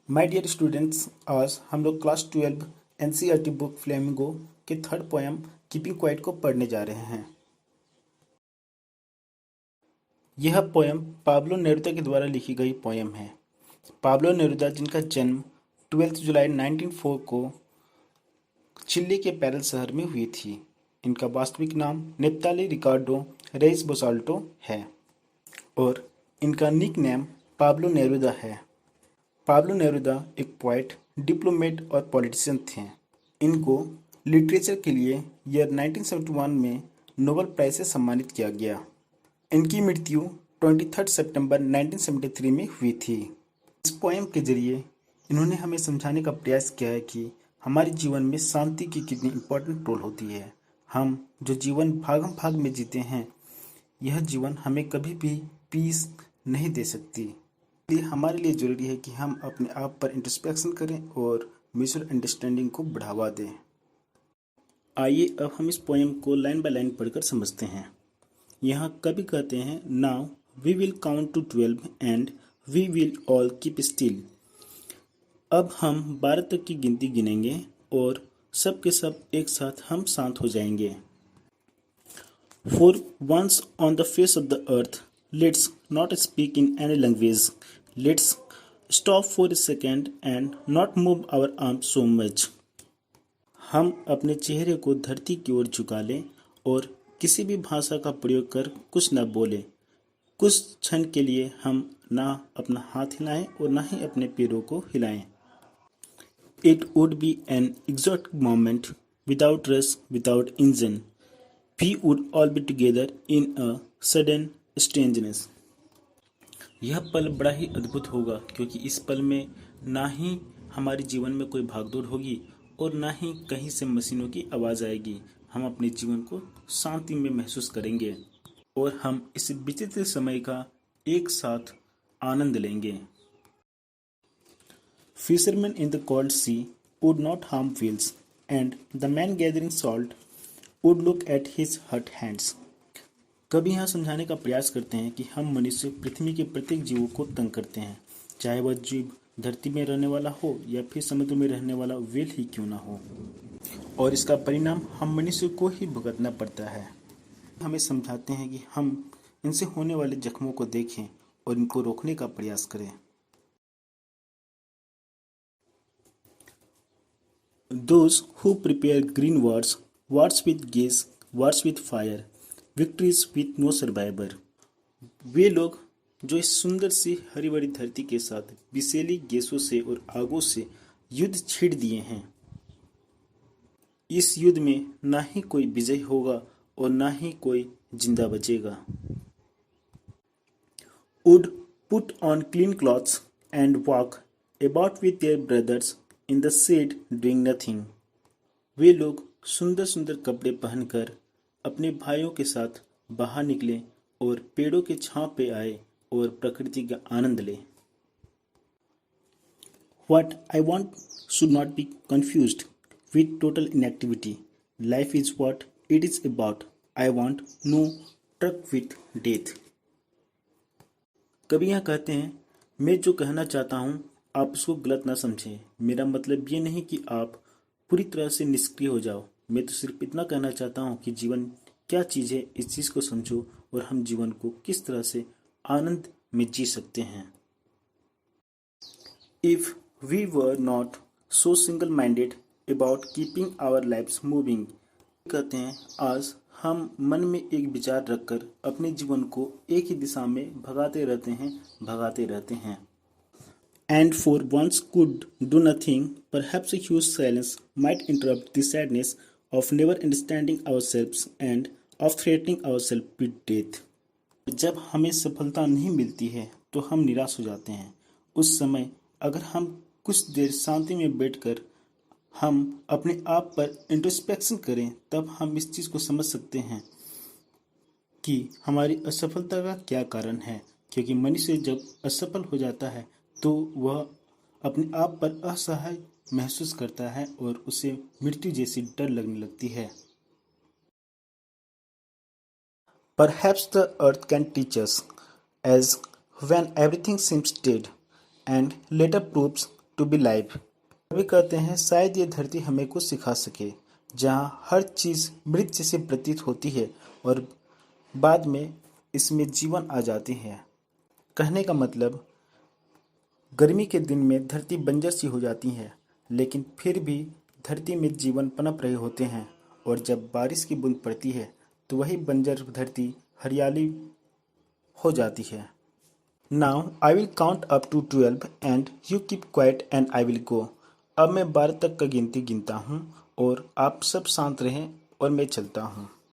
My dear students, आज हम लोग क्लास 12 एनसीईआरटी बुक फ्लेमिंगो के थर्ड पोएम कीपिंग क्वाइट को पढ़ने जा रहे हैं। यह पोएम पाब्लो नेरुदा के द्वारा लिखी गई पोएम है। पाब्लो नेरुदा, जिनका जन्म 12 जुलाई 1904 को चिली के पैरल शहर में हुई थी। इनका वास्तविक नाम नेप्ताली रिकार्डो रेइस बोसाल्टो है और इनका निक नेम पाब्लो नेरुदा है। पाब्लो नेरुदा एक पोएट, डिप्लोमेट और पॉलिटिशियन थे। इनको लिटरेचर के लिए ईयर 1971 में नोबेल प्राइज से सम्मानित किया गया। इनकी मृत्यु 23 सितंबर 1973 में हुई थी। इस पोएम के जरिए इन्होंने हमें समझाने का प्रयास किया है कि हमारे जीवन में शांति की कितनी इम्पोर्टेंट रोल होती है। हम जो जीवन भागम भाग में जीते हैं, यह जीवन हमें कभी भी पीस नहीं दे सकती। इसलिए हमारे लिए ज़रूरी है कि हम अपने आप पर इंट्रोस्पेक्शन करें और म्यूचुअल अंडरस्टैंडिंग को बढ़ावा दें। आइए अब हम इस पोएम को लाइन बाय लाइन पढ़कर समझते हैं। यहाँ कवि कहते हैं, now we will count to 12 and we will all keep still. अब हम 12 तक की गिनती गिनेंगे और सब के सब एक साथ हम शांत हो जाएंगे। For once on the face of the earth, let's not speak in any language. Let's stop for a second and not move our arms so much. हम अपने चेहरे को धरती की ओर झुका लें और किसी भी भाषा का प्रयोग कर कुछ न बोलें। कुछ क्षण के लिए हम ना अपना हाथ हिलाएं और ना ही अपने पैरों को हिलाएं। It would be an exotic moment, without rush, without engine. We would all be together in a sudden strangeness. यह पल बड़ा ही अद्भुत होगा, क्योंकि इस पल में ना ही हमारे जीवन में कोई भागदौड़ होगी और ना ही कहीं से मशीनों की आवाज़ आएगी। हम अपने जीवन को शांति में महसूस करेंगे और हम इस विचित्र समय का एक साथ आनंद लेंगे। Fishermen in the cold sea would not harm whales, and the man gathering salt would look at his hurt hands. कभी यहाँ समझाने का प्रयास करते हैं कि हम मनुष्य पृथ्वी के प्रत्येक जीवों को तंग करते हैं, चाहे वह जीव धरती में रहने वाला हो या फिर समुद्र में रहने वाला व्हेल ही क्यों ना हो, और इसका परिणाम हम मनुष्य को ही भुगतना पड़ता है। हमें समझाते हैं कि हम इनसे होने वाले जख्मों को देखें और इनको रोकने का प्रयास करें। Those who prepare green wars, wars with gas, wars with fire, victories with no survivor. वे लोग जो इस सुंदर सी हरी भरी धरती के साथ विषैली गैसों से और आगों से युद्ध छेड़ दिए हैं, इस युद्ध में ना ही कोई विजय होगा और ना ही कोई जिंदा बचेगा। Would put on clean clothes and walk about with their brothers in the shade doing nothing. वे लोग सुंदर सुंदर कपड़े पहनकर अपने भाइयों के साथ बाहर निकले और पेड़ों के छांव पे आए और प्रकृति का आनंद ले। What I want should not be confused with total inactivity. Life is what it is about. I want no truck with death. कभी यहाँ कहते हैं, मैं जो कहना चाहता हूँ आप उसको गलत ना समझें। मेरा मतलब ये नहीं कि आप पूरी तरह से निष्क्रिय हो जाओ। मैं तो सिर्फ इतना कहना चाहता हूँ कि जीवन क्या चीज़ है, इस चीज़ को समझो और हम जीवन को किस तरह से आनंद में जी सकते हैं। If we were not so single-minded about keeping our lives moving, कहते हैं, आज हम मन में एक विचार रखकर अपने जीवन को एक ही दिशा में भगाते रहते हैं। And for once could do nothing, perhaps a huge silence might interrupt the sadness of never understanding ourselves and of threatening ourselves with death. जब हमें सफलता नहीं मिलती है तो हम निराश हो जाते हैं। उस समय अगर हम कुछ देर शांति में बैठकर हम अपने आप पर इंट्रोस्पेक्शन करें, तब हम इस चीज़ को समझ सकते हैं कि हमारी असफलता का क्या कारण है। क्योंकि मनुष्य जब असफल हो जाता है तो वह अपने आप पर असहाय महसूस करता है और उसे मृत्यु जैसी डर लगने लगती है। Perhaps the earth can teach us, as when everything seems dead, and later proves to be live. कवि कहते हैं शायद ये धरती हमें कुछ सिखा सके, जहाँ हर चीज़ मृत जैसी प्रतीत होती है और बाद में इसमें जीवन आ जाती है। कहने का मतलब, गर्मी के दिन में धरती बंजर सी हो जाती है, लेकिन फिर भी धरती में जीवन पनप रहे होते हैं और जब बारिश की बूंद पड़ती है तो वही बंजर धरती हरियाली हो जाती है। Now I will count up to 12 and you keep quiet and I will go. अब मैं 12 तक का गिनती गिनता हूँ और आप सब शांत रहें और मैं चलता हूँ।